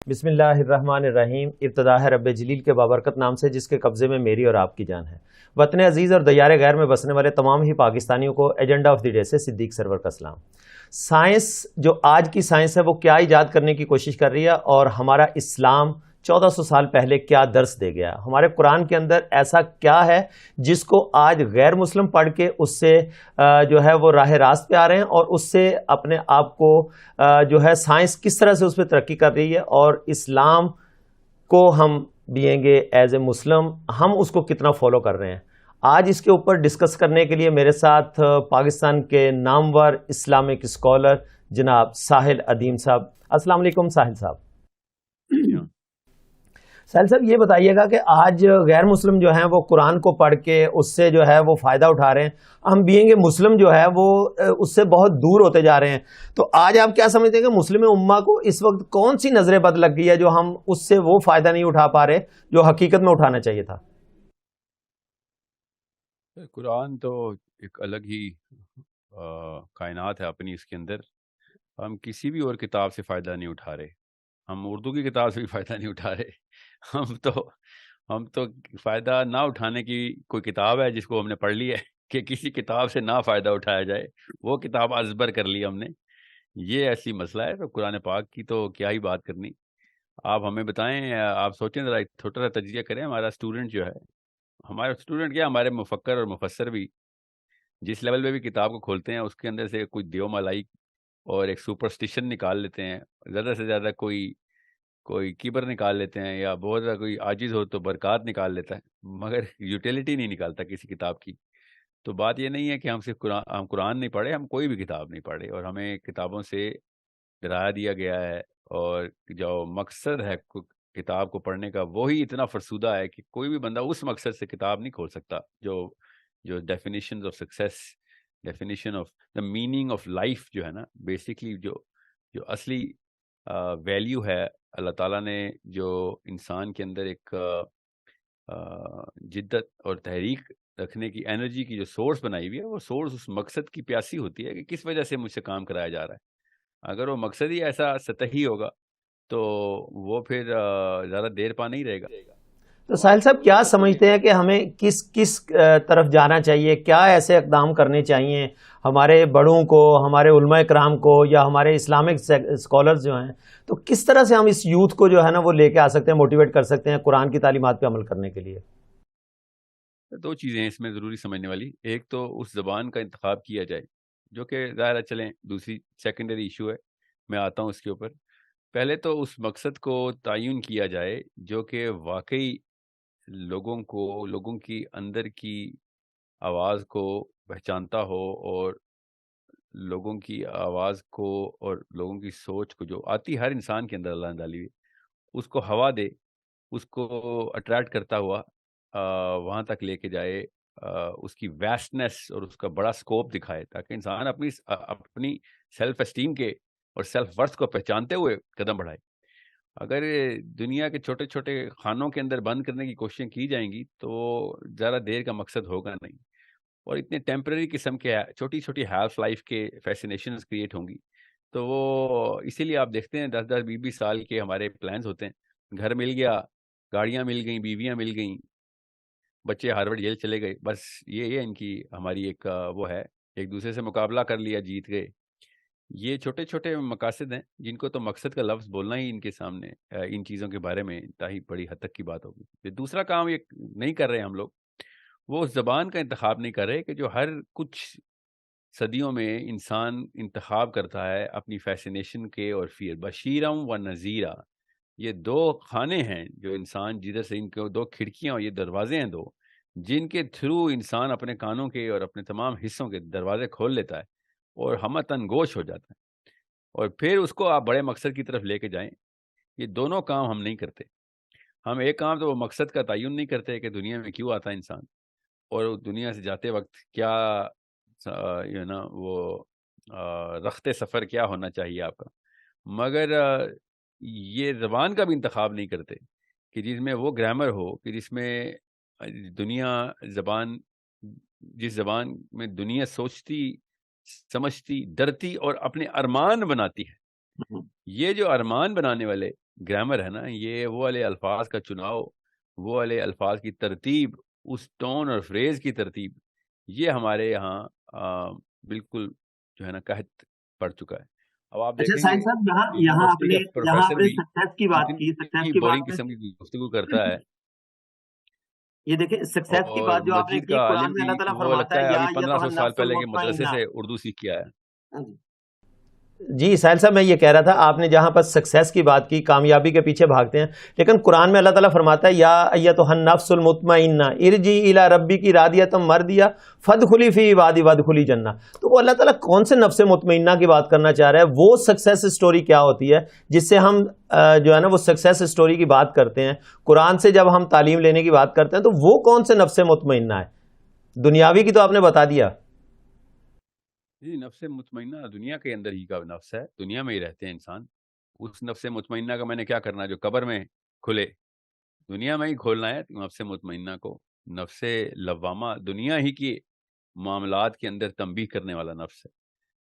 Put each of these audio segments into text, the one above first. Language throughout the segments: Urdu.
بسم اللہ الرحمن الرحیم. ابتدا ہے رب جلیل کے بابرکت نام سے جس کے قبضے میں میری اور آپ کی جان ہے. وطن عزیز اور دیار غیر میں بسنے والے تمام ہی پاکستانیوں کو ایجنڈا آف دی ڈے سے صدیق سرور کا سلام. سائنس جو آج کی سائنس ہے وہ کیا ایجاد کرنے کی کوشش کر رہی ہے اور ہمارا اسلام 1400 سال پہلے کیا درس دے گیا. ہمارے قرآن کے اندر ایسا کیا ہے جس کو آج غیر مسلم پڑھ کے اس سے جو ہے وہ راہ راست پہ آ رہے ہیں اور اس سے اپنے آپ کو جو ہے سائنس کس طرح سے اس پہ ترقی کر رہی ہے اور اسلام کو ہم بینگ اے ایز اے مسلم ہم اس کو کتنا فالو کر رہے ہیں. آج اس کے اوپر ڈسکس کرنے کے لیے میرے ساتھ پاکستان کے نامور اسلامک اسکالر جناب ساحل ادیم صاحب. السلام علیکم ساحل صاحب. ساحل صاحب یہ بتائیے گا کہ آج غیر مسلم جو ہیں وہ قرآن کو پڑھ کے اس سے جو ہے وہ فائدہ اٹھا رہے ہیں, ہم بینگ اے مسلم جو ہے وہ اس سے بہت دور ہوتے جا رہے ہیں. تو آج آپ کیا سمجھتے ہیں کہ مسلم امہ کو اس وقت کون سی نظر بد لگ گئی ہے جو ہم اس سے وہ فائدہ نہیں اٹھا پا رہے جو حقیقت میں اٹھانا چاہیے تھا؟ قرآن تو ایک الگ ہی کائنات ہے اپنی, اس کے اندر ہم کسی بھی اور کتاب سے فائدہ نہیں اٹھا رہے. ہم اردو کی کتاب سے بھی فائدہ نہیں اٹھا رہے. ہم تو فائدہ نہ اٹھانے کی کوئی کتاب ہے جس کو ہم نے پڑھ لی ہے کہ کسی کتاب سے نہ فائدہ اٹھایا جائے, وہ کتاب ازبر کر لی ہم نے. یہ ایسی مسئلہ ہے. تو قرآن پاک کی تو کیا ہی بات کرنی. آپ ہمیں بتائیں, آپ سوچیں ذرا, ایک چھوٹا سا تجزیہ کریں. ہمارا اسٹوڈنٹ جو ہے, ہمارے اسٹوڈنٹ کیا, ہمارے مفکر اور مفسر بھی جس لیول پہ بھی کتاب کو کھولتے ہیں اس کے اندر سے کچھ دیو ملائی اور ایک سپرسٹیشن نکال لیتے ہیں. زیادہ سے زیادہ کوئی کیبر نکال لیتے ہیں, یا بہت زیادہ کوئی عاجز ہو تو برکات نکال لیتا ہے, مگر یوٹیلیٹی نہیں نکالتا کسی کتاب کی. تو بات یہ نہیں ہے کہ ہم صرف قرآن نہیں پڑھے, ہم کوئی بھی کتاب نہیں پڑھے, اور ہمیں کتابوں سے ڈرایا دیا گیا ہے. اور جو مقصد ہے کتاب کو پڑھنے کا وہی اتنا فرسودہ ہے کہ کوئی بھی بندہ اس مقصد سے کتاب نہیں کھول سکتا. جو definitions of success, definition of the meaning of life جو ہے نا, بیسکلی جو اصلی ویلیو ہے اللہ تعالیٰ نے جو انسان کے اندر ایک جدت اور تحریک رکھنے کی انرجی کی جو سورس بنائی ہوئی ہے, وہ سورس اس مقصد کی پیاسی ہوتی ہے کہ کس وجہ سے مجھ سے کام کرایا جا رہا ہے. اگر وہ مقصد ہی ایسا سطحی ہوگا تو وہ پھر زیادہ دیر پا نہیں رہے گا. تو ساحل صاحب کیا سمجھتے ہیں کہ ہمیں کس طرف جانا چاہیے, کیا ایسے اقدام کرنے چاہیے ہمارے بڑوں کو, ہمارے علماء کرام کو, یا ہمارے اسلامک اسکالرز جو ہیں, تو کس طرح سے ہم اس یوتھ کو جو ہے نا وہ لے کے آ سکتے ہیں, موٹیویٹ کر سکتے ہیں قرآن کی تعلیمات پہ عمل کرنے کے لیے؟ دو چیزیں ہیں اس میں ضروری سمجھنے والی. ایک تو اس زبان کا انتخاب کیا جائے, جو کہ ظاہر چلیں دوسری سیکنڈری ایشو ہے, میں آتا ہوں اس کے اوپر. پہلے تو اس مقصد کو تعین کیا جائے جو کہ واقعی لوگوں کی اندر کی آواز کو پہچانتا ہو, اور لوگوں کی آواز کو اور لوگوں کی سوچ کو جو آتی ہر انسان کے اندر اللہ نے ڈالی ہوئی, اس کو ہوا دے, اس کو اٹریکٹ کرتا ہوا وہاں تک لے کے جائے, اس کی ویسٹنس اور اس کا بڑا سکوپ دکھائے, تاکہ انسان اپنی سیلف اسٹیم کے اور سیلف ورتھ کو پہچانتے ہوئے قدم بڑھائے. اگر دنیا کے چھوٹے چھوٹے خانوں کے اندر بند کرنے کی کوششیں کی جائیں گی تو زیادہ دیر کا مقصد ہوگا نہیں, اور اتنے ٹیمپرری قسم کے چھوٹی چھوٹی ہیلف لائف کے فیسینیشنز کریٹ ہوں گی. تو وہ اسی لیے آپ دیکھتے ہیں 10-20 سال کے ہمارے پلانز ہوتے ہیں, گھر مل گیا, گاڑیاں مل گئیں, بیویاں مل گئیں, بچے ہارورڈ ییل چلے گئے, بس یہ ان کی ہماری ایک وہ ہے, ایک دوسرے سے مقابلہ کر لیا, جیت گئے. یہ چھوٹے چھوٹے مقاصد ہیں جن کو تو مقصد کا لفظ بولنا ہی ان کے سامنے ان چیزوں کے بارے میں انتہائی بڑی حد تک کی بات ہوگی. دوسرا کام یہ نہیں کر رہے ہم لوگ, وہ اس زبان کا انتخاب نہیں کر رہے کہ جو ہر کچھ صدیوں میں انسان انتخاب کرتا ہے اپنی فیسینیشن کے اور فیئر. بشیرم و نذیرہ, یہ دو خانے ہیں جو انسان جدھر سے, ان کے دو کھڑکیاں اور یہ دروازے ہیں دو, جن کے تھرو انسان اپنے کانوں کے اور اپنے تمام حصوں کے دروازے کھول لیتا ہے اور ہمتن گوش ہو جاتا ہے, اور پھر اس کو آپ بڑے مقصد کی طرف لے کے جائیں. یہ دونوں کام ہم نہیں کرتے. ہم ایک کام تو وہ مقصد کا تعین نہیں کرتے کہ دنیا میں کیوں آتا ہے انسان, اور دنیا سے جاتے وقت کیا وہ رخت سفر کیا ہونا چاہیے آپ کا, مگر یہ زبان کا بھی انتخاب نہیں کرتے کہ جس میں وہ گرامر ہو کہ جس میں جس زبان میں دنیا سوچتی, سمجھتی, ڈرتی اور اپنے ارمان بناتی ہے. یہ جو ارمان بنانے والے گرامر ہے نا، یہ وہ والے الفاظ کا چناؤ، وہ والے الفاظ کی ترتیب، اس ٹون اور فریز کی ترتیب، یہ ہمارے یہاں بالکل جو ہے نا قحط پڑ چکا ہے. اب آپ اچھا دیکھیں گے ساحل صاحب، یہاں یونیورسٹی کا پروفیسر آپ نے بھی سکسیس کی بات کی، سکسیس اتنی کی بورنگ بات میں قسم کی گفتگو کرتا ہے، یہ دیکھیں سکسیس کی اور بات جو آپ نے مسجد کی، کا قرآن عالم میں بھی اللہ تعالیٰ وہ فرماتا لگتا ہے ہے یا ابھی 1500 سال النفس پہلے کے مدرسے المطمئنہ. سے اردو سیکھ کے آیا ہے. جی ساحل صاحب، میں یہ کہہ رہا تھا آپ نے جہاں پر سکسیس کی بات کی، کامیابی کے پیچھے بھاگتے ہیں، لیکن قرآن میں اللہ تعالیٰ فرماتا ہے یا ایتھا النفس المطمئنہ ارجعی الی ربک راضیۃ مرضیہ فادخلی فی عبادی وادخلی جنہ. تو وہ اللہ تعالیٰ کون سے نفس مطمئنہ کی بات کرنا چاہ رہا ہے؟ وہ سکسیس اسٹوری کیا ہوتی ہے جس سے ہم جو ہے نا وہ سکسیس اسٹوری کی بات کرتے ہیں؟ قرآن سے جب ہم تعلیم لینے کی بات کرتے ہیں تو وہ کون سے نفس مطمئنہ ہے؟ دنیاوی کی تو آپ نے بتا دیا. جی، نفس مطمئنہ دنیا کے اندر ہی کا نفس ہے، دنیا میں ہی رہتے ہیں انسان. اس نفس مطمئنہ کا میں نے کیا کرنا جو قبر میں کھلے، دنیا میں ہی کھولنا ہے نفس مطمئنہ کو. نفس لوامہ دنیا ہی کی معاملات کے اندر تنبیہ کرنے والا نفس ہے.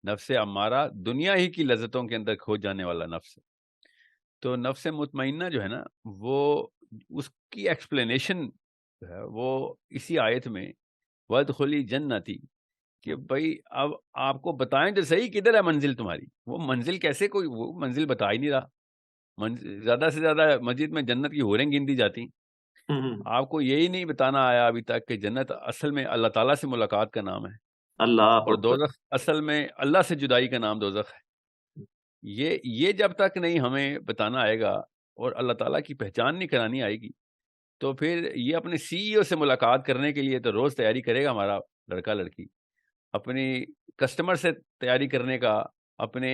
نفس امارہ دنیا ہی کی لذتوں کے اندر کھو جانے والا نفس ہے. تو نفس مطمئنہ جو ہے نا، وہ اس کی ایکسپلینیشن ہے وہ اسی آیت میں وَادْخُلِي جَنَّتِي، کہ بھائی اب آپ کو بتائیں تو صحیح کدھر ہے منزل تمہاری. وہ منزل کیسے، کوئی وہ منزل بتا ہی نہیں رہا. زیادہ سے زیادہ مسجد میں جنت کی حوریں گن دی جاتی، آپ کو یہی نہیں بتانا آیا ابھی تک کہ جنت اصل میں اللہ تعالیٰ سے ملاقات کا نام ہے، اللہ اور دوزخ اصل میں اللہ سے جدائی کا نام دوزخ ہے. یہ جب تک نہیں ہمیں بتانا آئے گا اور اللہ تعالیٰ کی پہچان نہیں کرانی آئے گی، تو پھر یہ اپنے سی ای او سے ملاقات کرنے کے لیے تو روز تیاری کرے گا ہمارا لڑکا لڑکی، اپنی کسٹمر سے تیاری کرنے کا، اپنے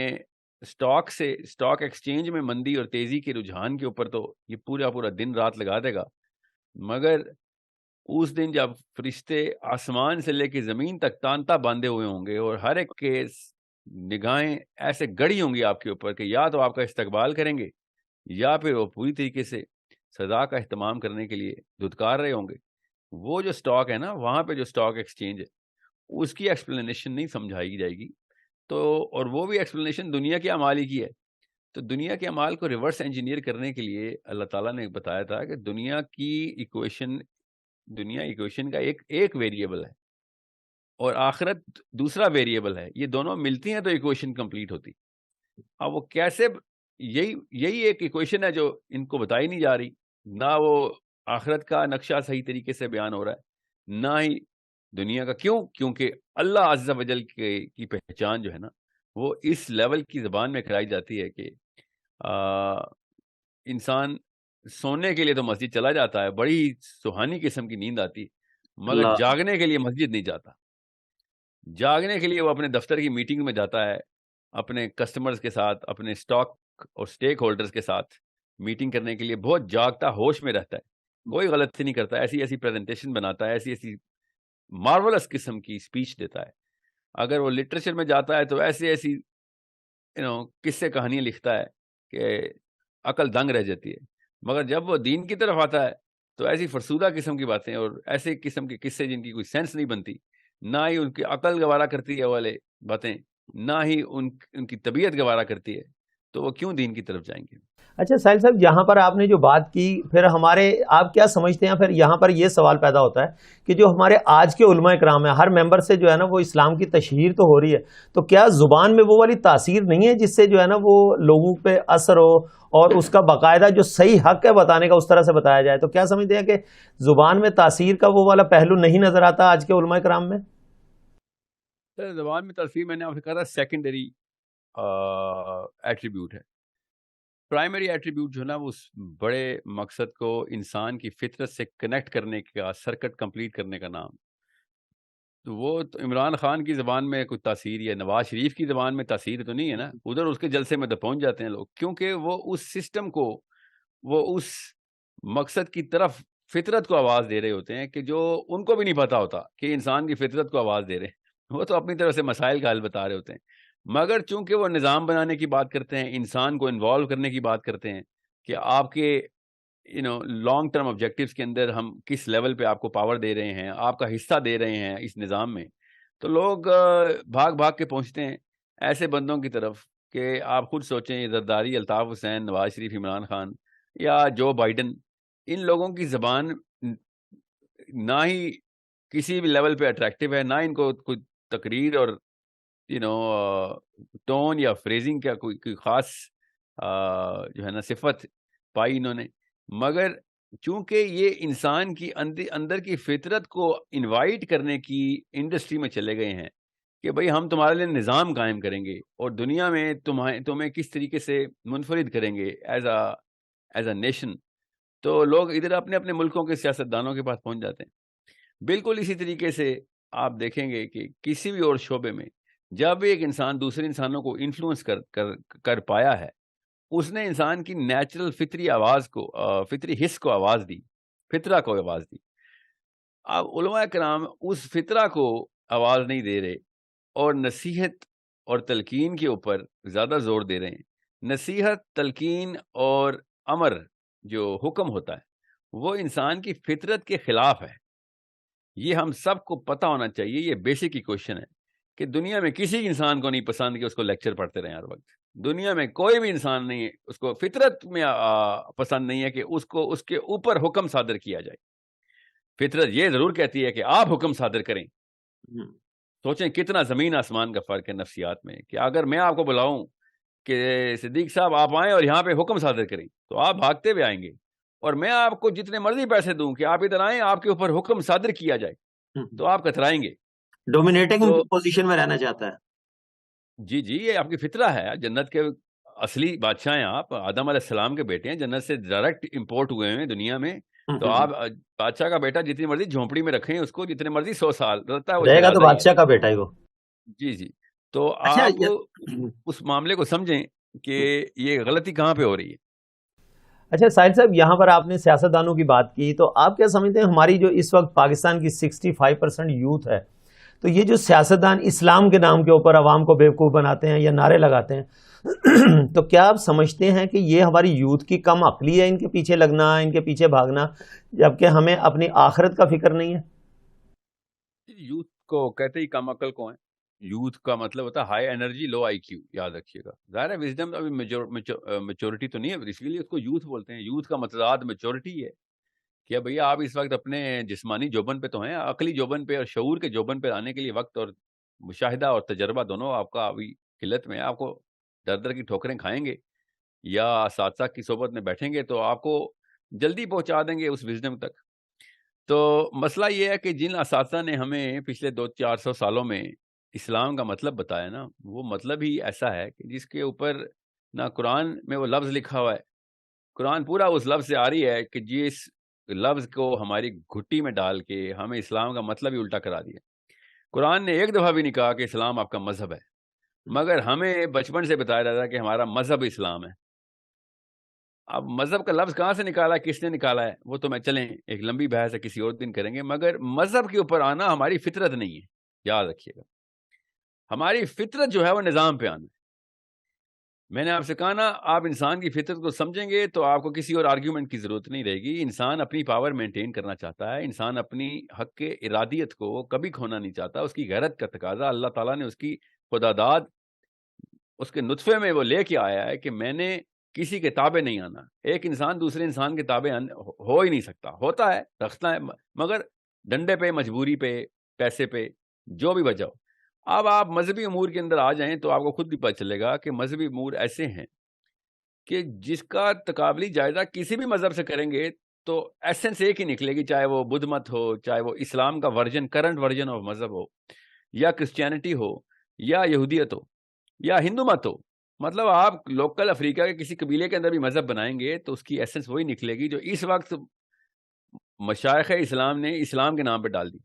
اسٹاک ایکسچینج میں مندی اور تیزی کے رجحان کے اوپر تو یہ پورا دن رات لگا دے گا. مگر اس دن جب فرشتے آسمان سے لے کے زمین تک تانتا باندھے ہوئے ہوں گے اور ہر ایک کے نگاہیں ایسے گڑی ہوں گی آپ کے اوپر کہ یا تو آپ کا استقبال کریں گے یا پھر وہ پوری طریقے سے سزا کا اہتمام کرنے کے لیے دھتکار رہے ہوں گے. وہ جو اسٹاک ہے نا، وہاں پہ جو اسٹاک ایکسچینج ہے اس کی ایکسپلینیشن نہیں سمجھائی جائے گی. تو اور وہ بھی ایکسپلینیشن دنیا کے اعمال ہی کی ہے. تو دنیا کے اعمال کو ریورس انجینئر کرنے کے لیے اللہ تعالیٰ نے بتایا تھا کہ دنیا ایکویشن کا ایک ویریبل ہے اور آخرت دوسرا ویریبل ہے. یہ دونوں ملتی ہیں تو ایکویشن کمپلیٹ ہوتی. اب وہ کیسے، یہی ایک ایکویشن ہے جو ان کو بتائی نہیں جا رہی. نہ وہ آخرت کا نقشہ صحیح طریقے سے بیان ہو رہا ہے، نہ ہی دنیا کا. کیونکہ اللہ عز و جل کی پہچان جو ہے نا، وہ اس لیول کی زبان میں کرائی جاتی ہے کہ انسان سونے کے لیے تو مسجد چلا جاتا ہے، بڑی سہانی قسم کی نیند آتی، مگر جاگنے کے لیے مسجد نہیں جاتا. جاگنے کے لیے وہ اپنے دفتر کی میٹنگ میں جاتا ہے، اپنے کسٹمرز کے ساتھ، اپنے اسٹاک اور سٹیک ہولڈرز کے ساتھ میٹنگ کرنے کے لیے بہت جاگتا، ہوش میں رہتا ہے، کوئی غلطی نہیں کرتا، ایسی پریزنٹیشن بناتا ہے، ایسی مارولس قسم کی اسپیچ دیتا ہے. اگر وہ لٹریچر میں جاتا ہے تو ایسی قصے کہانیاں لکھتا ہے کہ عقل دنگ رہ جاتی ہے. مگر جب وہ دین کی طرف آتا ہے تو ایسی فرسودہ قسم کی باتیں اور ایسے قسم کے قصے جن کی کوئی سینس نہیں بنتی، نہ ہی ان کی عقل گوارا کرتی ہے والے باتیں، نہ ہی ان کی طبیعت گوارا کرتی ہے، تو وہ کیوں دین کی طرف جائیں گے. اچھا ساحل صاحب، یہاں پر آپ نے جو بات کی، پھر آپ کیا سمجھتے ہیں؟ پھر یہاں پر یہ سوال پیدا ہوتا ہے کہ جو ہمارے آج کے علماء کرام ہیں، ہر ممبر سے جو ہے نا وہ اسلام کی تشہیر تو ہو رہی ہے، تو کیا زبان میں وہ والی تاثیر نہیں ہے جس سے جو ہے نا وہ لوگوں پہ اثر ہو اور اس کا باقاعدہ جو صحیح حق ہے بتانے کا اس طرح سے بتایا جائے؟ تو کیا سمجھتے ہیں کہ زبان میں تاثیر کا وہ والا پہلو نہیں نظر آتا آج کے علماء کرام میں؟ زبان میں تاثیر میں نے آپ سے کہا تھا سیکنڈری ایٹریبیوٹ ہے. پرائمری ایٹریبیوٹ جو ہے نا، وہ اس بڑے مقصد کو انسان کی فطرت سے کنیکٹ کرنے کا، سرکٹ کمپلیٹ کرنے کا نام. تو وہ تو عمران خان کی زبان میں کوئی تاثیر یا نواز شریف کی زبان میں تاثیر تو نہیں ہے نا. ادھر اس کے جلسے میں تو پہنچ جاتے ہیں لوگ، کیونکہ وہ اس سسٹم کو، وہ اس مقصد کی طرف فطرت کو آواز دے رہے ہوتے ہیں کہ جو ان کو بھی نہیں پتا ہوتا کہ انسان کی فطرت کو آواز دے رہے ہیں. وہ تو اپنی طرف سے مسائل کا حل بتا رہے ہوتے ہیں. مگر چونکہ وہ نظام بنانے کی بات کرتے ہیں، انسان کو انوالو کرنے کی بات کرتے ہیں کہ آپ کے لانگ ٹرم آبجیکٹیوز کے اندر ہم کس لیول پہ آپ کو پاور دے رہے ہیں، آپ کا حصہ دے رہے ہیں اس نظام میں، تو لوگ بھاگ کے پہنچتے ہیں ایسے بندوں کی طرف کہ آپ خود سوچیں، یہ زرداری، الطاف حسین، نواز شریف، عمران خان یا جو بائیڈن، ان لوگوں کی زبان نہ ہی کسی بھی لیول پہ اٹریکٹیو ہے، نہ ان کو کوئی تقریر اور ٹون یا فریزنگ کا کوئی خاص جو ہے نا صفت پائی انہوں نے، مگر چونکہ یہ انسان کی اندر کی فطرت کو انوائٹ کرنے کی انڈسٹری میں چلے گئے ہیں کہ بھئی ہم تمہارے لیے نظام قائم کریں گے اور دنیا میں تمہیں کس طریقے سے منفرد کریں گے ایز اے نیشن، تو لوگ ادھر اپنے اپنے ملکوں کے سیاستدانوں کے پاس پہنچ جاتے ہیں۔ بالکل اسی طریقے سے آپ دیکھیں گے کہ کسی بھی اور شعبے میں جب ایک انسان دوسرے انسانوں کو انفلوئنس کر پایا ہے، اس نے انسان کی نیچرل فطری آواز کو، فطری حص کو آواز دی، فطرہ کو آواز دی۔ اب علماء کرام اس فطرہ کو آواز نہیں دے رہے اور نصیحت اور تلقین کے اوپر زیادہ زور دے رہے ہیں۔ نصیحت، تلقین اور امر جو حکم ہوتا ہے وہ انسان کی فطرت کے خلاف ہے۔ یہ ہم سب کو پتہ ہونا چاہیے، یہ بیسک کی کوشچن ہے کہ دنیا میں کسی انسان کو نہیں پسند کہ اس کو لیکچر پڑھتے رہیں ہر وقت۔ دنیا میں کوئی بھی انسان نہیں ہے، اس کو فطرت میں پسند نہیں ہے کہ اس کے اوپر حکم صادر کیا جائے۔ فطرت یہ ضرور کہتی ہے کہ آپ حکم صادر کریں۔ سوچیں کتنا زمین آسمان کا فرق ہے نفسیات میں، کہ اگر میں آپ کو بلاؤں کہ صدیق صاحب آپ آئیں اور یہاں پہ حکم صادر کریں تو آپ بھاگتے ہوئے آئیں گے، اور میں آپ کو جتنے مرضی پیسے دوں کہ آپ ادھر آئیں، آپ کے اوپر حکم صادر کیا جائے تو آپ کترائیں گے۔ ڈومینیٹنگ پوزیشن میں رہنا چاہتا ہے۔ جی یہ آپ کی فطرہ ہے۔ جنت کے اصلی بادشاہ ہیں آپ، آدم علیہ السلام کے بیٹے ہیں، جنت سے ڈائریکٹ امپورٹ ہوئے ہیں دنیا میں، تو آپ بادشاہ کا بیٹا جتنی مرضی جھونپڑی میں رکھیں اس کو، جتنے مرضی 100 سال رہتا ہے، وہ رہے گا تو بادشاہ کا بیٹا ہی وہ۔ جی تو آپ اس معاملے کو سمجھیں کہ یہ غلطی کہاں پہ ہو رہی ہے۔ اچھا ساحل صاحب، یہاں پر آپ نے سیاستدانوں کی بات کی، تو آپ کیا سمجھتے ہیں ہماری جو اس وقت پاکستان کی 65% یوتھ ہے، تو یہ جو سیاستدان اسلام کے نام کے اوپر عوام کو بیوقوف بناتے ہیں یا نعرے لگاتے ہیں، تو کیا آپ سمجھتے ہیں کہ یہ ہماری یوتھ کی کم عقلی ہے، ان کے پیچھے لگنا، ان کے پیچھے بھاگنا، جبکہ ہمیں اپنی آخرت کا فکر نہیں ہے؟ یوتھ کو کہتے ہی کم عقل کو ہیں۔ یوتھ کا مطلب ہوتا ہے ہائی انرجی لو آئی کیو، یاد رکھیے گا۔ ظاہر ہے وزڈم ابھی میچورٹی تو نہیں ہے، اس لیے اس کو یوتھ بولتے ہیں۔ یوتھ کا متضاد میچورٹی ہے کہ بھیا آپ اس وقت اپنے جسمانی جوبن پہ تو ہیں، عقلی جوبن پہ اور شعور کے جوبن پہ آنے کے لیے وقت اور مشاہدہ اور تجربہ دونوں آپ کا ابھی قلت میں ہے۔ آپ کو در کی ٹھوکریں کھائیں گے یا اساتذہ کی صحبت میں بیٹھیں گے تو آپ کو جلدی پہنچا دیں گے اس وزڈم تک۔ تو مسئلہ یہ ہے کہ جن اساتذہ نے ہمیں پچھلے 200-400 سالوں میں اسلام کا مطلب بتایا نا، وہ مطلب ہی ایسا ہے کہ جس کے اوپر نہ قرآن میں وہ لفظ لکھا ہوا ہے، قرآن پورا اس لفظ سے آ رہی ہے کہ جس لفظ کو ہماری گھٹی میں ڈال کے ہمیں اسلام کا مطلب ہی الٹا کرا دیا۔ قرآن نے ایک دفعہ بھی نہیں کہا کہ اسلام آپ کا مذہب ہے، مگر ہمیں بچپن سے بتایا جاتا ہے کہ ہمارا مذہب اسلام ہے۔ اب مذہب کا لفظ کہاں سے نکالا ہے، کس نے نکالا ہے، وہ تو میں چلیں ایک لمبی بحث ہے، کسی اور دن کریں گے، مگر مذہب کے اوپر آنا ہماری فطرت نہیں ہے، یاد رکھیے گا۔ ہماری فطرت جو ہے وہ نظام پہ آنا ہے۔ میں نے آپ سے کہا نا، آپ انسان کی فطرت کو سمجھیں گے تو آپ کو کسی اور آرگیومنٹ کی ضرورت نہیں رہے گی۔ انسان اپنی پاور مینٹین کرنا چاہتا ہے، انسان اپنی حق کے ارادیت کو کبھی کھونا نہیں چاہتا۔ اس کی غیرت کا تقاضا اللہ تعالیٰ نے اس کی خداداد اس کے نطفے میں وہ لے کے آیا ہے کہ میں نے کسی کے تابع نہیں آنا۔ ایک انسان دوسرے انسان کے تابع ہو ہی نہیں سکتا، ہوتا ہے رکھتا ہے، مگر ڈنڈے پہ، مجبوری پہ، پیسے پہ، جو بھی وجہ ہو۔ اب آپ مذہبی امور کے اندر آ جائیں تو آپ کو خود بھی پتہ چلے گا کہ مذہبی امور ایسے ہیں کہ جس کا تقابلی جائزہ کسی بھی مذہب سے کریں گے تو ایسنس ایک ہی نکلے گی، چاہے وہ بدھ مت ہو، چاہے وہ اسلام کا ورژن، کرنٹ ورژن آف مذہب ہو، یا کرسچینٹی ہو، یا یہودیت ہو، یا ہندو مت ہو۔ مطلب آپ لوکل افریقہ کے کسی قبیلے کے اندر بھی مذہب بنائیں گے تو اس کی ایسنس وہی نکلے گی جو اس وقت مشائخ اسلام نے اسلام کے نام پہ ڈال دی۔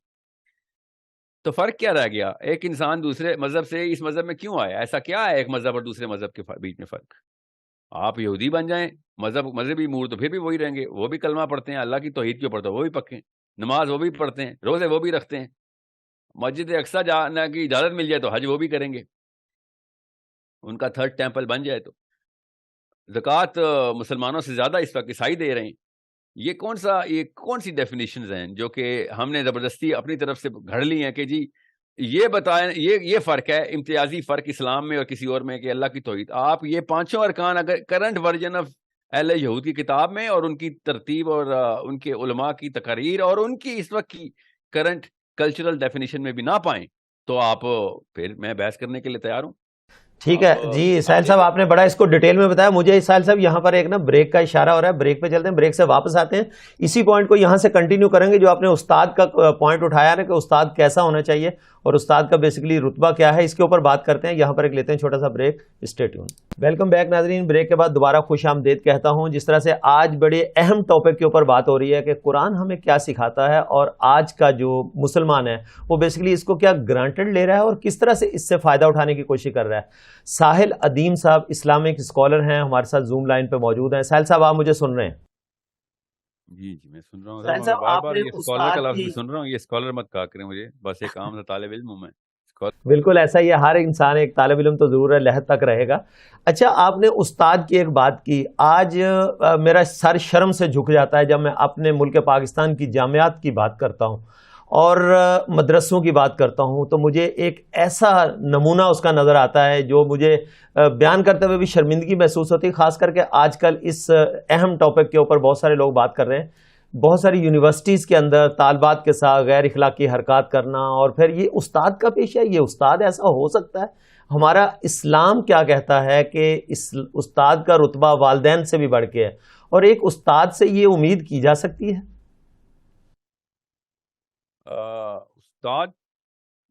تو فرق کیا رہ گیا؟ ایک انسان دوسرے مذہب سے اس مذہب میں کیوں آیا؟ ایسا کیا ہے ایک مذہب اور دوسرے مذہب کے بیچ میں فرق؟ آپ یہودی بن جائیں، مذہبی امور تو پھر بھی وہی رہیں گے، وہ بھی کلمہ پڑھتے ہیں، اللہ کی توحید کے اوپر تو وہ بھی پکے ہیں، نماز وہ بھی پڑھتے ہیں، روزے وہ بھی رکھتے ہیں، مسجد اقصیٰ جانے کی اجازت مل جائے تو حج وہ بھی کریں گے، ان کا تھرڈ ٹیمپل بن جائے تو۔ زکوٰۃ مسلمانوں سے زیادہ اس وقت عیسائی دے رہے ہیں۔ یہ کون سی ڈیفینیشنز ہیں جو کہ ہم نے زبردستی اپنی طرف سے گھڑ لی ہیں کہ جی یہ بتائیں یہ فرق ہے، امتیازی فرق اسلام میں اور کسی اور میں کہ اللہ کی توحید. آپ یہ پانچوں ارکان اگر کرنٹ ورژن آف اہل یہود کی کتاب میں اور ان کی ترتیب اور ان کے علماء کی تقاریر اور ان کی اس وقت کی کرنٹ کلچرل ڈیفینیشن میں بھی نہ پائیں تو آپ پھر میں بحث کرنے کے لیے تیار ہوں. ٹھیک ہے جی ساحل صاحب، آپ نے بڑا اس کو ڈیٹیل میں بتایا. مجھے ساحل صاحب یہاں پر ایک نا بریک کا اشارہ ہو رہا ہے، بریک پہ چلتے ہیں، بریک سے واپس آتے ہیں. اسی پوائنٹ کو یہاں سے کنٹینیو کریں گے جو آپ نے استاد کا پوائنٹ اٹھایا نا کہ استاد کیسا ہونا چاہیے اور استاد کا بیسیکلی رتبہ کیا ہے، اس کے اوپر بات کرتے ہیں. یہاں پر ایک لیتے ہیں چھوٹا سا break. Stay tune. Welcome back ناظرین. بریک کے بعد دوبارہ خوش آمدید کہتا ہوں. جس طرح سے آج بڑے اہم ٹاپک کے اوپر بات ہو رہی ہے کہ قرآن ہمیں کیا سکھاتا ہے اور آج کا جو مسلمان ہے وہ بیسیکلی اس کو کیا گرانٹڈ لے رہا ہے اور کس طرح سے اس سے فائدہ اٹھانے کی کوشش کر رہا ہے. ساحل ادیم صاحب اسلامک اسکالر ہیں، ہمارے ساتھ زوم لائن پہ موجود ہیں. ساحل صاحب آپ مجھے سن رہے ہیں؟ جی میں سن رہا ہوں. ساحل صاحب، بار آپ بار نے یہ اسکالر کا استاد لفظ کی بھی سن رہا ہوں. یہ اسکالر مت کہا کریں مجھے، بس ایک عام سا طالب علم ہوں میں. بالکل ایسا ہی ہے، ہر انسان ایک طالب علم تو ضرور ہے، لحد تک رہے گا. اچھا، آپ نے استاد کی ایک بات کی. آج میرا سر شرم سے جھک جاتا ہے جب میں اپنے ملک پاکستان کی جامعات کی بات کرتا ہوں اور مدرسوں کی بات کرتا ہوں تو مجھے ایک ایسا نمونہ اس کا نظر آتا ہے جو مجھے بیان کرتے ہوئے بھی شرمندگی محسوس ہوتی ہے. خاص کر کے آج کل اس اہم ٹاپک کے اوپر بہت سارے لوگ بات کر رہے ہیں. بہت ساری یونیورسٹیز کے اندر طالبات کے ساتھ غیر اخلاقی حرکات کرنا، اور پھر یہ استاد کا پیشہ ہے. یہ استاد ایسا ہو سکتا ہے؟ ہمارا اسلام کیا کہتا ہے کہ اس استاد کا رتبہ والدین سے بھی بڑھ کے ہے، اور ایک استاد سے یہ امید کی جا سکتی ہے؟ استاد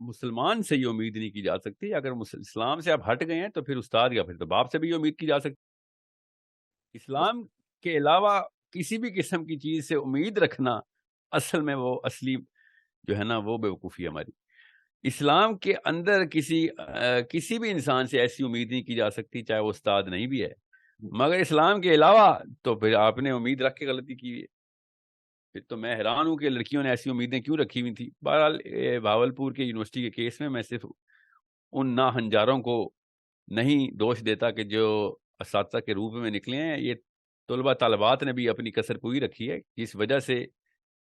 مسلمان سے یہ امید نہیں کی جا سکتی. اگر اسلام سے آپ ہٹ گئے ہیں تو پھر استاد کا، پھر تو باپ سے بھی یہ امید کی جا سکتی. اسلام کے علاوہ کسی بھی قسم کی چیز سے امید رکھنا اصل میں وہ اصلی جو ہے نا وہ بیوقوفی ہے ہماری. اسلام کے اندر کسی بھی انسان سے ایسی امید نہیں کی جا سکتی چاہے وہ استاد نہیں بھی ہے. مگر اسلام کے علاوہ تو پھر آپ نے امید رکھ کے غلطی کی ہے. پھر تو میں حیران ہوں کہ لڑکیوں نے ایسی امیدیں کیوں رکھی ہوئی تھیں. بہرحال بھاولپور کے یونیورسٹی کے کیس میں صرف ان ناہنجاروں کو نہیں دوش دیتا کہ جو اساتذہ کے روپ میں نکلے ہیں. یہ طلبہ طالبات نے بھی اپنی کسر پوری رکھی ہے، جس وجہ سے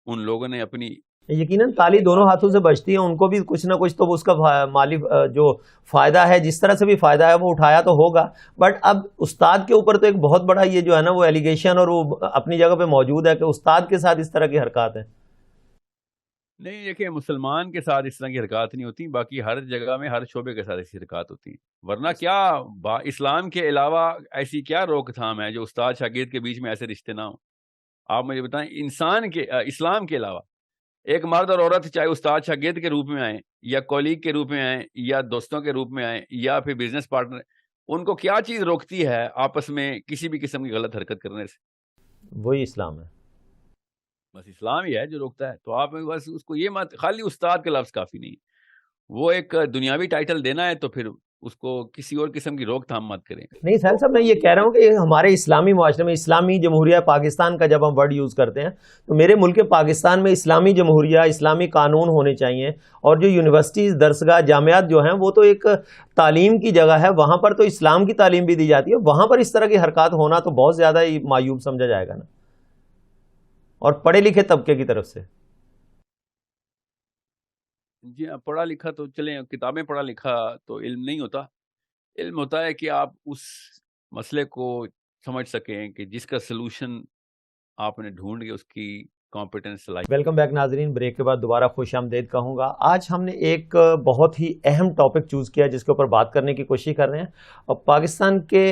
ان لوگوں نے اپنی یقیناً تالی دونوں ہاتھوں سے بجتی ہے. ان کو بھی کچھ نہ کچھ تو اس کا مالی جو فائدہ ہے، جس طرح سے بھی فائدہ ہے وہ اٹھایا تو ہوگا. بٹ اب استاد کے اوپر تو ایک بہت بڑا یہ جو ہے نا وہ ایلیگیشن اور وہ اپنی جگہ پہ موجود ہے کہ استاد کے ساتھ اس طرح کی حرکات ہیں. نہیں، دیکھیں مسلمان کے ساتھ اس طرح کی حرکات نہیں ہوتی، باقی ہر جگہ میں ہر شعبے کے ساتھ ایسی حرکات ہوتی ہیں. ورنہ کیا اسلام کے علاوہ ایسی کیا روک تھام ہے جو استاد شاگرد کے بیچ میں ایسے رشتے نہ ہوں؟ آپ مجھے بتائیں. اسلام کے علاوہ ایک مرد اور عورت چاہے استاد شاگرد کے روپ میں آئیں یا کولیگ کے روپ میں آئیں یا دوستوں کے روپ میں آئیں یا پھر بزنس پارٹنر، ان کو کیا چیز روکتی ہے آپس میں کسی بھی قسم کی غلط حرکت کرنے سے؟ وہی اسلام ہے. بس اسلام ہی ہے جو روکتا ہے. تو آپ بس اس کو یہ مت، خالی استاد کا لفظ کافی نہیں. وہ ایک دنیاوی ٹائٹل دینا ہے تو پھر اس کو کسی اور قسم کی روک تھام مت کریں. نہیں ساحل صاحب، میں یہ کہہ رہا ہوں کہ ہمارے اسلامی معاشرے میں اسلامی جمہوریہ پاکستان کا جب ہم ورڈ یوز کرتے ہیں تو میرے ملک پاکستان میں اسلامی جمہوریہ، اسلامی قانون ہونے چاہیے، اور جو یونیورسٹیز، درسگاہ، جامعات جو ہیں وہ تو ایک تعلیم کی جگہ ہے، وہاں پر تو اسلام کی تعلیم بھی دی جاتی ہے. وہاں پر اس طرح کی حرکات ہونا تو بہت زیادہ ہی معیوب سمجھا جائے گا نا، اور پڑھے لکھے طبقے کی طرف سے. جی ہاں، پڑھا لکھا تو چلیں، کتابیں پڑھا لکھا تو علم نہیں ہوتا. علم ہوتا ہے کہ آپ اس مسئلے کو سمجھ سکیں کہ جس کا سلوشن آپ نے ڈھونڈ کے اس کی کمپیٹنس لائی. ویلکم بیک ناظرین. بریک کے بعد دوبارہ خوش آمدید کہوں گا. آج ہم نے ایک بہت ہی اہم ٹاپک چوز کیا جس کے اوپر بات کرنے کی کوشش کر رہے ہیں. اور پاکستان کے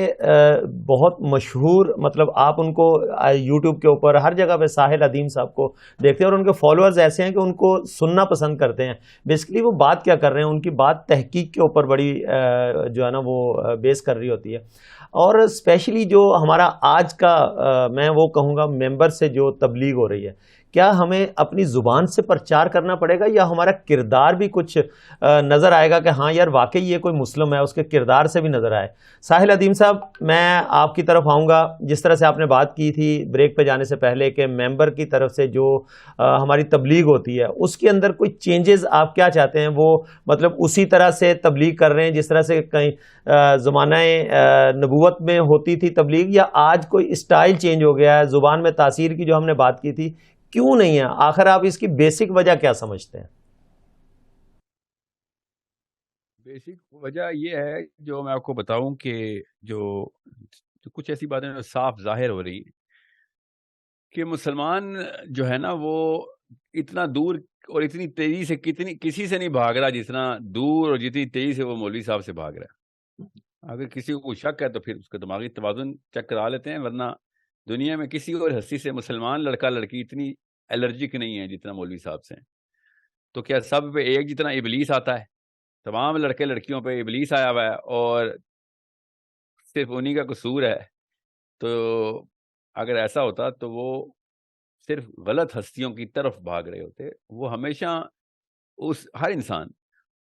بہت مشہور، مطلب آپ ان کو یوٹیوب کے اوپر ہر جگہ پہ ساحل ادیم صاحب کو دیکھتے ہیں، اور ان کے فالوورز ایسے ہیں کہ ان کو سننا پسند کرتے ہیں. بیسکلی وہ بات کیا کر رہے ہیں، ان کی بات تحقیق کے اوپر بڑی جو ہے نا وہ بیس کر رہی ہوتی ہے. اور اسپیشلی جو ہمارا آج کا میں وہ کہوں گا ممبر سے جو تبلیغ ہو رہی ہے، کیا ہمیں اپنی زبان سے پرچار کرنا پڑے گا یا ہمارا کردار بھی کچھ نظر آئے گا کہ ہاں یار واقعی یہ کوئی مسلم ہے، اس کے کردار سے بھی نظر آئے؟ ساحل ادیم صاحب، میں آپ کی طرف آؤں گا. جس طرح سے آپ نے بات کی تھی بریک پہ جانے سے پہلے کہ ممبر کی طرف سے جو ہماری تبلیغ ہوتی ہے اس کے اندر کوئی چینجز آپ کیا چاہتے ہیں؟ وہ مطلب اسی طرح سے تبلیغ کر رہے ہیں جس طرح سے کہیں زمانہ نبوت میں ہوتی تھی تبلیغ، یا آج کوئی اسٹائل چینج ہو گیا ہے؟ زبان میں تاثیر کی جو ہم نے بات کی تھی کیوں نہیں ہے؟ آخر آپ اس کی بیسک وجہ کیا سمجھتے ہیں؟ بیسک وجہ یہ ہے جو میں آپ کو بتاؤں کہ جو کچھ ایسی باتیں جو صاف ظاہر ہو رہی کہ مسلمان جو ہے نا وہ اتنا دور اور اتنی تیزی سے کسی سے نہیں بھاگ رہا جتنا دور اور جتنی تیزی سے وہ مولوی صاحب سے بھاگ رہا ہے. اگر کسی کو کوئی شک ہے تو پھر اس کا دماغی توازن چیک کرا لیتے ہیں, ورنہ دنیا میں کسی اور ہستی سے مسلمان لڑکا لڑکی اتنی الرجک نہیں ہے جتنا مولوی صاحب سے. تو کیا سب پہ ایک جتنا ابلیس آتا ہے؟ تمام لڑکے لڑکیوں پہ ابلیس آیا ہوا ہے اور صرف انہی کا قصور ہے. تو اگر ایسا ہوتا تو وہ صرف غلط ہستیوں کی طرف بھاگ رہے ہوتے. وہ ہمیشہ ہر انسان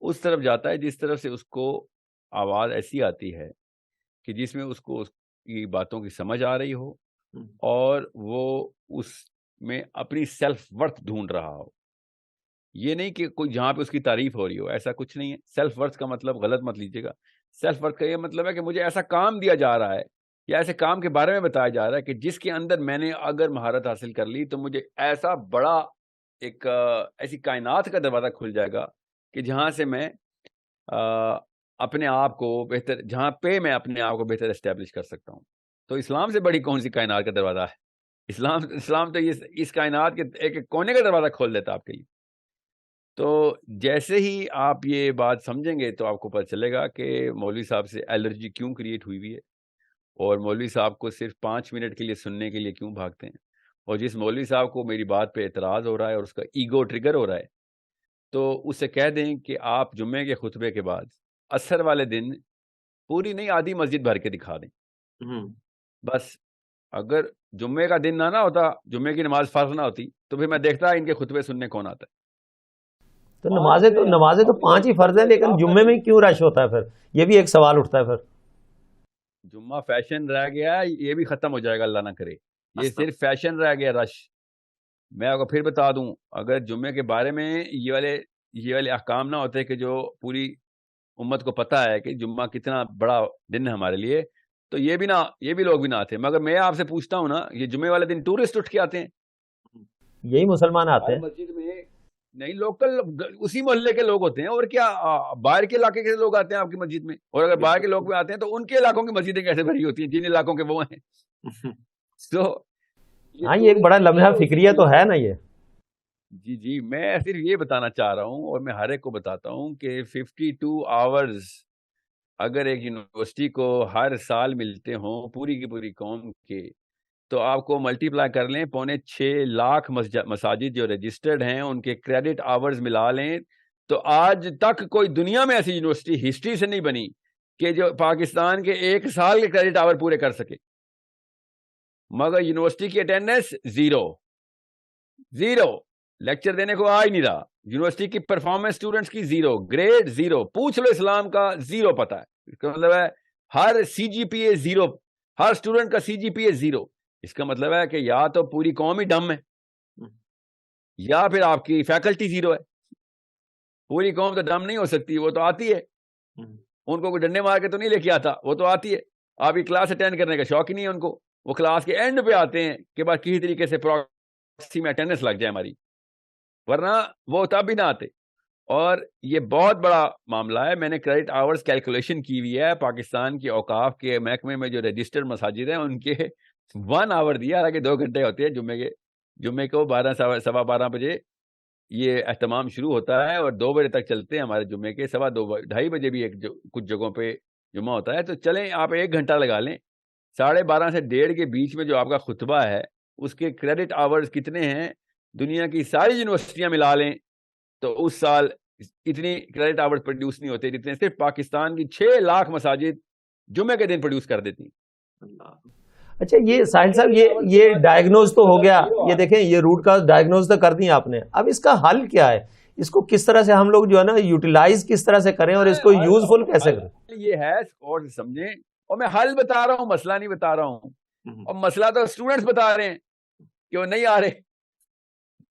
اس طرف جاتا ہے جس طرف سے اس کو آواز ایسی آتی ہے کہ جس میں اس کو اس کی باتوں کی سمجھ آ رہی ہو اور وہ اس میں اپنی سیلف ورتھ ڈھونڈ رہا ہو. یہ نہیں کہ کوئی جہاں پہ اس کی تعریف ہو رہی ہو, ایسا کچھ نہیں ہے. سیلف ورتھ کا مطلب غلط مت لیجیے گا. سیلف ورتھ کا یہ مطلب ہے کہ مجھے ایسا کام دیا جا رہا ہے یا ایسے کام کے بارے میں بتایا جا رہا ہے کہ جس کے اندر میں نے اگر مہارت حاصل کر لی تو مجھے ایسا بڑا ایسی کائنات کا دروازہ کھل جائے گا کہ جہاں سے میں اپنے آپ کو بہتر, جہاں پہ میں اپنے آپ کو بہتر اسٹیبلش کر سکتا ہوں. تو اسلام سے بڑی کون سی کائنات کا دروازہ ہے؟ اسلام تو اس کائنات کے ایک کونے کا دروازہ کھول دیتا آپ کے لیے. تو جیسے ہی آپ یہ بات سمجھیں گے تو آپ کو پتہ چلے گا کہ مولوی صاحب سے الرجی کیوں کریٹ ہوئی ہے اور مولوی صاحب کو صرف 5 منٹ کے لیے سننے کے لیے کیوں بھاگتے ہیں. اور جس مولوی صاحب کو میری بات پہ اعتراض ہو رہا ہے اور اس کا ایگو ٹریگر ہو رہا ہے تو اسے کہہ دیں کہ آپ جمعے کے خطبے کے بعد عصر والے دن پوری نہیں آدھی مسجد بھر کے دکھا دیں. بس اگر جمعے کا دن نہ ہوتا, جمعے کی نماز فرض نہ ہوتی, تو پھر میں دیکھتا ان کے خطبے سننے کون آتا ہے. تو نمازیں تو 5 ہی فرض ہیں, لیکن جمعے میں کیوں رش ہوتا ہے؟ پھر یہ بھی ایک سوال اٹھتا ہے. پھر جمعہ فیشن رہ گیا, یہ بھی ختم ہو جائے گا اللہ نہ کرے. یہ صرف فیشن رہ گیا, رش. میں آپ کو پھر بتا دوں, اگر جمعے کے بارے میں یہ والے احکام نہ ہوتے کہ جو پوری امت کو پتہ ہے کہ جمعہ کتنا بڑا دن ہے ہمارے لیے, تو یہ بھی لوگ بھی نہ آتے. مگر میں آپ سے پوچھتا ہوں نا, یہ جمعے والے دن ٹورسٹ اٹھ کے آتے ہیں, یہی مسلمان آتے ہیں مسجد میں, نہیں لوکل اسی محلے کے لوگ ہوتے ہیں. اور کیا باہر کے علاقے کے لوگ آتے ہیں آپ کی مسجد میں؟ اور اگر باہر کے لوگ بھی آتے ہیں تو ان کے علاقوں کی مسجدیں کیسے بھری ہوتی ہیں جن علاقوں کے وہ ہیں؟ تو ہاں, یہ ایک بڑا لمحہ فکریہ تو ہے نا یہ. جی میں صرف یہ بتانا چاہ رہا ہوں, اور میں ہر ایک کو بتاتا ہوں کہ 52 آورز اگر ایک یونیورسٹی کو ہر سال ملتے ہوں پوری کی پوری قوم کے, تو آپ کو ملٹی پلائی کر لیں, 6.25 لاکھ مساجد جو رجسٹرڈ ہیں ان کے کریڈٹ آورز ملا لیں, تو آج تک کوئی دنیا میں ایسی یونیورسٹی ہسٹری سے نہیں بنی کہ جو پاکستان کے 1 سال کے کریڈٹ آور پورے کر سکے. مگر یونیورسٹی کی اٹینڈنس زیرو, لیکچر دینے کو آ ہی نہیں رہا. یونیورسٹی کی پرفارمنس اسٹوڈنٹس کی 0, گریڈ 0. پوچھ لو اسلام کا 0 پتہ ہے. اس کا مطلب ہے ہر CGPA 0, ہر اسٹوڈنٹ کا CGPA 0. اس کا مطلب ہے کہ یا تو پوری قوم ہی ڈم ہے یا پھر آپ کی فیکلٹی 0 ہے. پوری قوم تو ڈم نہیں ہو سکتی, وہ تو آتی ہے. ان کو کوئی ڈنڈے مار کے تو نہیں لے کے آتا, وہ تو آتی ہے. آپ کی کلاس اٹینڈ کرنے کا شوق ہی نہیں ہے ان کو, وہ کلاس کے اینڈ پہ آتے ہیں کہ بس کسی طریقے سے پراکسی میں اٹینڈنس لگ جائے ہماری, ورنہ وہ تب بھی نہ آتے. اور یہ بہت بڑا معاملہ ہے. میں نے کریڈٹ آورز کیلکولیشن کی ہوئی ہے. پاکستان کے اوقاف کے محکمے میں جو رجسٹرڈ مساجد ہیں ان کے 1 آور دیا, حالانکہ 2 گھنٹے ہوتے ہیں. جمعے کو 12 بجے یہ اہتمام شروع ہوتا ہے اور 2 بجے تک چلتے ہیں ہمارے جمعے کے. 2:30 بجے بھی کچھ جگہوں پہ جمعہ ہوتا ہے. تو چلیں آپ 1 گھنٹہ لگا لیں, 12:30 سے 1:30 کے بیچ میں جو آپ کا خطبہ ہے اس کے کریڈٹ آورز کتنے ہیں دنیا کی ساری یونیورسٹیاں ملا لیں, تو اس سال اتنی کریڈٹ آورز پروڈیوس نہیں ہوتے جتنے صرف پاکستان کی 6 لاکھ مساجد جمعے کے دن پروڈیوس کر دیتی. اچھا, یہ ساحل صاحب یہ ڈائگنوز تو ہو گیا, یہ دیکھیں یہ روٹ کا ڈائگنوز تو کر دی آپ نے. اب اس کا حل کیا ہے؟ اس کو کس طرح سے ہم لوگ جو ہے نا یوٹیلائز کس طرح سے کریں اور اس کو یوزفل کیسے کریں؟ یہ ہے اور سمجھیں, اور میں حل بتا رہا ہوں, مسئلہ نہیں بتا رہا ہوں. اور مسئلہ تو اسٹوڈنٹس بتا رہے ہیں کہ وہ نہیں آ رہے.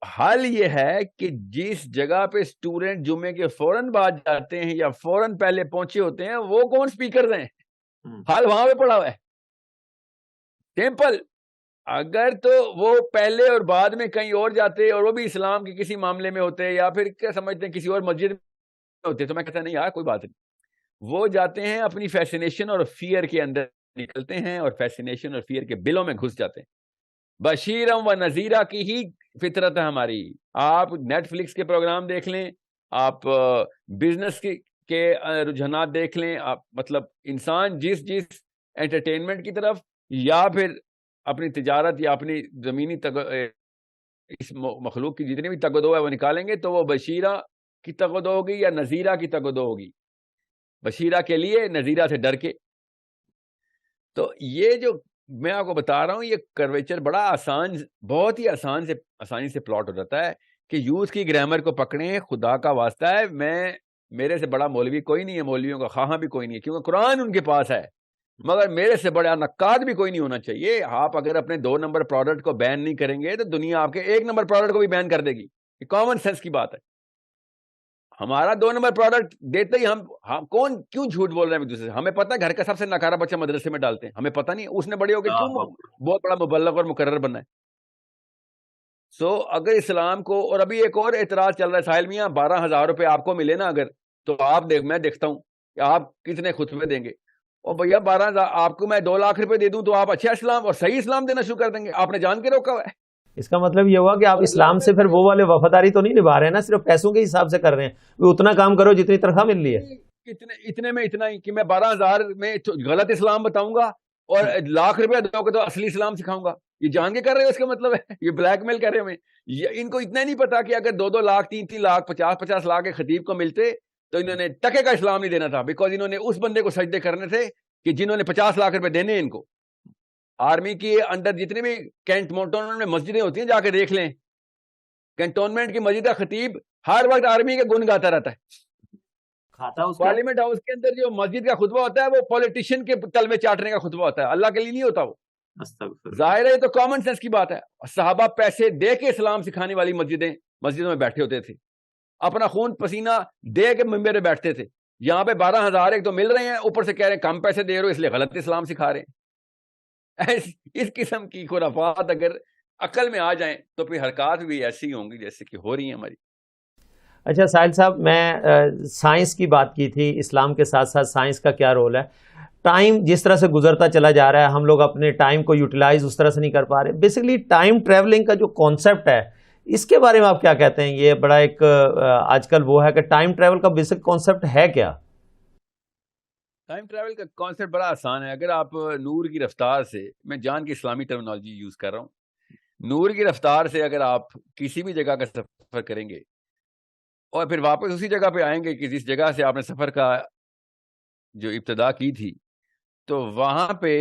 حل یہ ہے کہ جس جگہ پہ اسٹوڈنٹ جمعے کے فوراً بعد جاتے ہیں یا فوراً پہلے پہنچے ہوتے ہیں وہ کون اسپیکر ہیں؟ حل وہاں پہ پڑا ہوا ہے, سمپل. اگر تو وہ پہلے اور بعد میں کہیں اور جاتے اور وہ بھی اسلام کے کسی معاملے میں ہوتے یا پھر کیا سمجھتے ہیں کسی اور مسجد میں ہوتے, تو میں کہتا نہیں یار کوئی بات نہیں, وہ جاتے ہیں اپنی فیسینیشن اور فیئر کے اندر نکلتے ہیں اور فیسینیشن اور فیئر کے بلوں میں گھس جاتے ہیں. بشیرم و نذیرہ کی ہی فطرت ہے ہماری. آپ نیٹ فلکس کے پروگرام دیکھ لیں, آپ بزنس کے رجحانات دیکھ لیں, آپ مطلب انسان جس انٹرٹینمنٹ کی طرف یا پھر اپنی تجارت یا اپنی زمینی اس مخلوق کی جتنی بھی تگدو ہے وہ نکالیں گے تو وہ بشیرہ کی تگدو ہوگی یا نذیرہ کی تگدو ہوگی. بشیرہ کے لیے, نذیرہ سے ڈر کے. تو یہ جو میں آپ کو بتا رہا ہوں یہ کرویچر بڑا آسان, بہت ہی آسانی سے پلاٹ ہو جاتا ہے کہ یوز کی گرامر کو پکڑیں. خدا کا واسطہ ہے, میرے سے بڑا مولوی کوئی نہیں ہے, مولویوں کا خواہاں بھی کوئی نہیں ہے, کیونکہ قرآن ان کے پاس ہے, مگر میرے سے بڑا نقاد بھی کوئی نہیں ہونا چاہیے. آپ اگر اپنے 2 نمبر پروڈکٹ کو بین نہیں کریں گے تو دنیا آپ کے 1 نمبر پروڈکٹ کو بھی بین کر دے گی. یہ کامن سینس کی بات ہے. ہمارا 2 نمبر پروڈکٹ دیتے ہی ہم کون کیوں جھوٹ بول رہے ہیں ایک دوسرے سے؟ ہمیں پتہ ہے گھر کا سب سے ناکارہ بچہ مدرسے میں ڈالتے ہیں, ہمیں پتہ نہیں اس نے بڑے ہو کے کیوں بہت بڑا مبلغ اور مقرر بننا ہے. سو اگر اسلام کو, اور ابھی ایک اور اعتراض چل رہا ہے ساحل میاں, 12,000 روپے آپ کو ملے نا اگر, تو آپ میں دیکھتا ہوں کہ آپ کتنے خطبے دیں گے. اور بھیا 12,000 آپ کو میں 2 لاکھ روپے دے دوں تو آپ اچھا اسلام اور صحیح اسلام دینا شروع کر دیں گے. آپ نے جان کے روکا ہوا ہے. اس کا مطلب یہ ہوا کہ آپ اسلام سے پھر وہ والے وفاداری تو نہیں نبھا رہے ہیں نا, صرف پیسوں کے حساب سے کر رہے ہیں. وہ اتنا کام کرو جتنی تنخواہ مل رہی ہے. اتنے میں اتنا ہی کہ میں 12,000 میں غلط اسلام بتاؤں گا اور لاکھ روپے دو گے تو اصلی اسلام سکھاؤں گا. یہ جان کے کر رہے ہو, اس کا مطلب ہے یہ بلیک میل کر رہے ہیں. ان کو اتنا نہیں پتا کہ اگر 2 لاکھ 3 لاکھ 50 لاکھ کے خطیب کو ملتے تو انہوں نے ٹکے کا اسلام نہیں دینا تھا, بیکاز انہوں نے اس بندے کو سجدے کرنے تھے کہ جنہوں نے 50 لاکھ روپے دینے. ان کو آرمی کی انڈر جتنے بھی کینٹونمنٹ میں مسجدیں ہوتی ہیں جا کے دیکھ لیں, کینٹونمنٹ کی مسجد کا خطیب ہر وقت آرمی کے گن گاتا رہتا ہے. پارلیمنٹ ہاؤس کے اندر جو مسجد کا خطبہ ہوتا ہے وہ پولیٹیشین کے تلوے چاٹنے کا خطبہ ہوتا ہے, اللہ کے لیے نہیں ہوتا. وہ ظاہر ہے, یہ تو کامن سینس کی بات ہے. صحابہ پیسے دے کے اسلام سکھانے والی مسجدوں میں بیٹھے ہوتے تھے, اپنا خون پسینہ دے کے ممبر میں بیٹھتے تھے. یہاں پہ 12,000 ایک تو مل رہے ہیں, اوپر سے کہہ رہے ہیں کم پیسے دے رہے ہو اس لیے غلط اسلام سکھا رہے ہیں. اس قسم کی خرافات اگر عقل میں آ جائیں تو پھر حرکات بھی ایسی ہوں گی جیسے کہ ہو رہی ہیں ہماری. اچھا ساحل صاحب, میں سائنس کی بات کی تھی, اسلام کے ساتھ ساتھ سائنس کا کیا رول ہے؟ ٹائم جس طرح سے گزرتا چلا جا رہا ہے, ہم لوگ اپنے ٹائم کو یوٹیلائز اس طرح سے نہیں کر پا رہے. بیسکلی ٹائم ٹریولنگ کا جو کانسیپٹ ہے اس کے بارے میں آپ کیا کہتے ہیں؟ یہ بڑا ایک آج کل وہ ہے کہ ٹائم ٹریول کا بیسک کانسیپٹ ہے کیا؟ ٹائم ٹریول کا کانسیپٹ بڑا آسان ہے. اگر آپ نور کی رفتار سے, میں جان کی اسلامی ٹرمینالوجی یوز کر رہا ہوں, نور کی رفتار سے اگر آپ کسی بھی جگہ کا سفر کریں گے اور پھر واپس اسی جگہ پہ آئیں گے کہ جس جگہ سے آپ نے سفر کا جو ابتدا کی تھی, تو وہاں پہ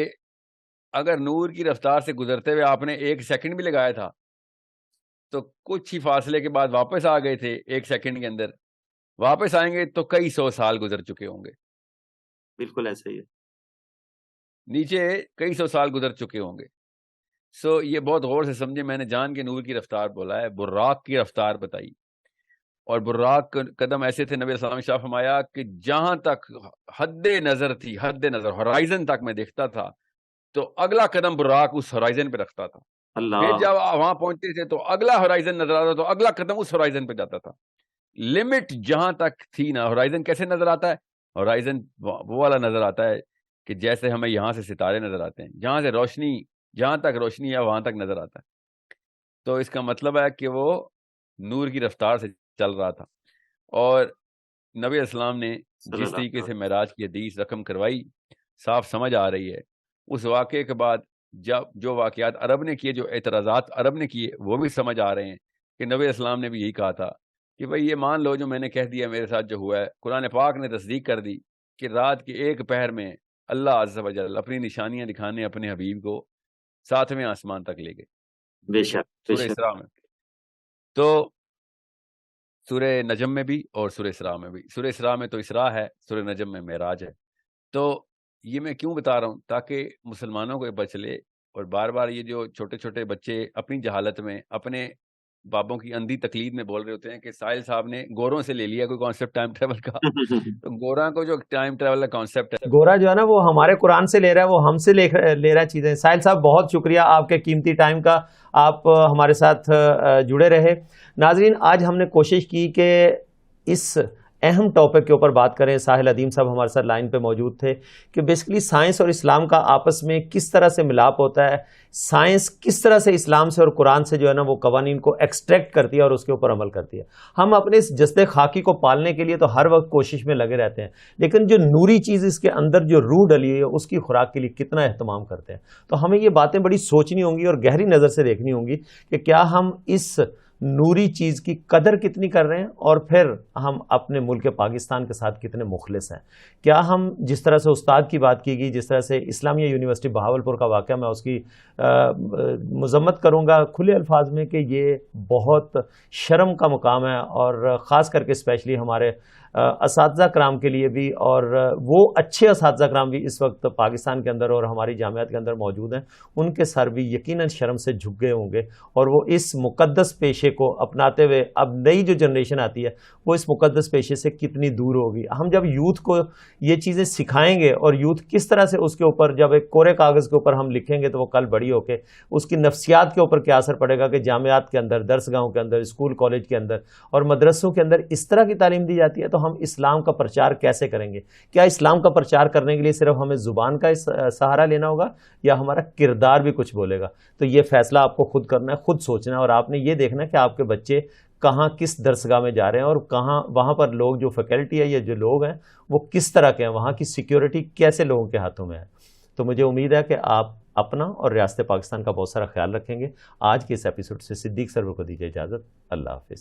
اگر نور کی رفتار سے گزرتے ہوئے آپ نے 1 سیکنڈ بھی لگایا تھا تو کچھ ہی فاصلے کے بعد واپس آ گئے تھے, 1 سیکنڈ کے اندر واپس آئیں گے تو کئی 100 سال گزر چکے ہوں گے. بالکل ایسا ہی ہے, نیچے کئی 100 سال گزر چکے ہوں گے. سو یہ بہت غور سے سمجھے, میں نے جان کے نور کی رفتار بولا ہے, براق کی رفتار بتائی. اور براق قدم ایسے تھے, نبی السلام نے شاہ فرمایا کہ جہاں تک حد نظر تھی, حد نظر ہورائزن تک میں دیکھتا تھا تو اگلا قدم براق اس ہورائزن پہ رکھتا تھا. پھر جب وہاں پہنچتے تھے تو اگلا ہورائزن نظر آتا تو اگلا قدم اس ہورائزن پہ جاتا تھا. لمٹ جہاں تک تھی نا, ہورائزن کیسے نظر آتا ہے؟ ہورائزن وہ والا نظر آتا ہے کہ جیسے ہمیں یہاں سے ستارے نظر آتے ہیں, جہاں سے روشنی, جہاں تک روشنی ہے وہاں تک نظر آتا ہے. تو اس کا مطلب ہے کہ وہ نور کی رفتار سے چل رہا تھا. اور نبی اسلام نے جس طریقے سے معراج کی حدیث رقم کروائی, صاف سمجھ آ رہی ہے. اس واقعے کے بعد جب جو واقعات عرب نے کیے, جو اعتراضات عرب نے کیے, وہ بھی سمجھ آ رہے ہیں کہ نبی اسلام نے بھی یہی کہا تھا کہ بھئی یہ مان لو جو میں نے کہہ دیا میرے ساتھ جو ہوا ہے. قرآن پاک نے تصدیق کر دی کہ رات کے 1 پہر میں اللہ عز و جل اپنی نشانیاں دکھانے اپنے حبیب کو 7ویں آسمان تک لے گئے. بے شک سورہ اسراء میں, تو سورہ نجم میں بھی اور سورہ اسراء میں بھی. سورہ اسراء میں تو اسراء ہے, سورہ نجم میں معراج ہے. تو یہ میں کیوں بتا رہا ہوں؟ تاکہ مسلمانوں کو بچ لے. اور بار بار یہ جو چھوٹے چھوٹے بچے اپنی جہالت میں اپنے بابوں کی اندھی تقلید میں بول رہے ہوتے ہیں کہ ساحل صاحب نے گوروں سے لے لیا کوئی کانسیپٹ ٹائم ٹریول کا. تو گورا کو جو ٹائم ٹریول کا کانسیپٹ ہے, گورا جو ہے نا وہ ہمارے قرآن سے لے رہا ہے, وہ ہم سے لے رہا ہے چیزیں. ساحل صاحب بہت شکریہ آپ کے قیمتی ٹائم کا, آپ ہمارے ساتھ جڑے رہے. ناظرین, آج ہم نے کوشش کی کہ اس اہم ٹاپک کے اوپر بات کریں. ساحل ادیم صاحب ہمارے ساتھ لائن پہ موجود تھے کہ بیسکلی سائنس اور اسلام کا آپس میں کس طرح سے ملاپ ہوتا ہے, سائنس کس طرح سے اسلام سے اور قرآن سے جو ہے نا وہ قوانین کو ایکسٹریکٹ کرتی ہے اور اس کے اوپر عمل کرتی ہے. ہم اپنے اس جسد خاکی کو پالنے کے لیے تو ہر وقت کوشش میں لگے رہتے ہیں, لیکن جو نوری چیز اس کے اندر جو روح ڈلی ہے اس کی خوراک کے لیے کتنا اہتمام کرتے ہیں. تو ہمیں یہ باتیں بڑی سوچنی ہوں گی اور گہری نظر سے دیکھنی ہوں گی کہ کیا ہم اس نوری چیز کی قدر کتنی کر رہے ہیں, اور پھر ہم اپنے ملک پاکستان کے ساتھ کتنے مخلص ہیں. کیا ہم جس طرح سے استاد کی بات کی گئی, جس طرح سے اسلامیہ یونیورسٹی بہاولپور کا واقعہ, میں اس کی مذمت کروں گا کھلے الفاظ میں کہ یہ بہت شرم کا مقام ہے, اور خاص کر کے اسپیشلی ہمارے اساتذہ کرام کے لیے بھی, اور وہ اچھے اساتذہ کرام بھی اس وقت پاکستان کے اندر اور ہماری جامعات کے اندر موجود ہیں, ان کے سر بھی یقیناً شرم سے جھک گئے ہوں گے, اور وہ اس مقدس پیشے کو اپناتے ہوئے اب نئی جو جنریشن آتی ہے وہ اس مقدس پیشے سے کتنی دور ہوگی. ہم جب یوتھ کو یہ چیزیں سکھائیں گے اور یوتھ کس طرح سے اس کے اوپر جب ایک کورے کاغذ کے اوپر ہم لکھیں گے تو وہ کل بڑی ہو کے اس کی نفسیات کے اوپر کیا اثر پڑے گا کہ جامعات کے اندر, درس گاہوں کے اندر, اسکول کالج کے اندر اور مدرسوں کے اندر اس طرح کی تعلیم دی جاتی ہے. تو ہم اسلام کا پرچار کیسے کریں گے؟ کیا اسلام کا پرچار کرنے کے لیے صرف ہمیں زبان کا سہارا لینا ہوگا یا ہمارا کردار بھی کچھ بولے گا؟ تو یہ فیصلہ آپ کو خود کرنا ہے, خود سوچنا ہے, اور آپ نے یہ دیکھنا ہے کہ آپ کے بچے کہاں کس درسگاہ میں جا رہے ہیں اور کہاں وہاں پر لوگ جو فیکلٹی ہے یا جو لوگ ہیں وہ کس طرح کے ہیں, وہاں کی سیکیورٹی کیسے لوگوں کے ہاتھوں میں ہے. تو مجھے امید ہے کہ آپ اپنا اور ریاست پاکستان کا بہت سارا خیال رکھیں گے. آج کے اس ایپیسوڈ سے صدیق سرور کو دیجیے اجازت. اللہ حافظ.